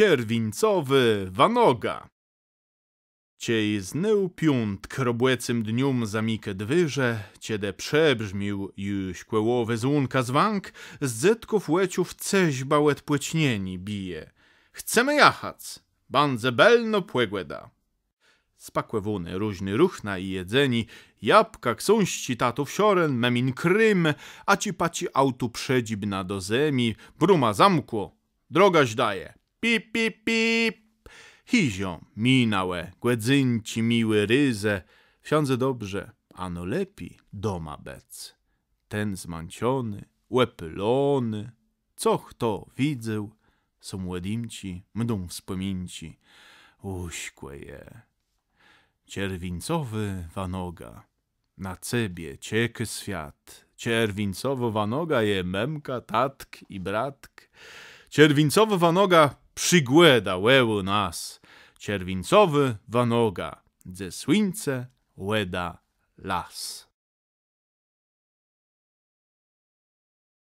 Czerwincowy Wanoga. Ciej znył piąt k robłecym dnium zamikę dwyże, ciede przebrzmił już kłełowy złunka zwank, z zetków łeciów ceźba łet płećnieni bije. Chcemy jachac, bandze belno płegłeda. Spakłe wuny różny ruchna i jedzeni, jabłka, ksąści tatów sioren, memin krym, a ci paci autu przedzibna do zemi, bruma zamkło, drogaś daje, pip, pip, pip. Hizio minałe, głedzynci miły ryze, wsiądze dobrze, ano lepi doma bec. Ten zmanciony, łepylony, co kto widzę, są młodimci, mdą wspominci, uśkłe je. Czerwincowy Wanoga, na cebie cieky świat. Czerwincowo Wanoga je memka, tatk i bratk. Czerwincowy Wanoga przygłeda łeło nas. Czerwincowy Wanoga, ze słońce łeda las.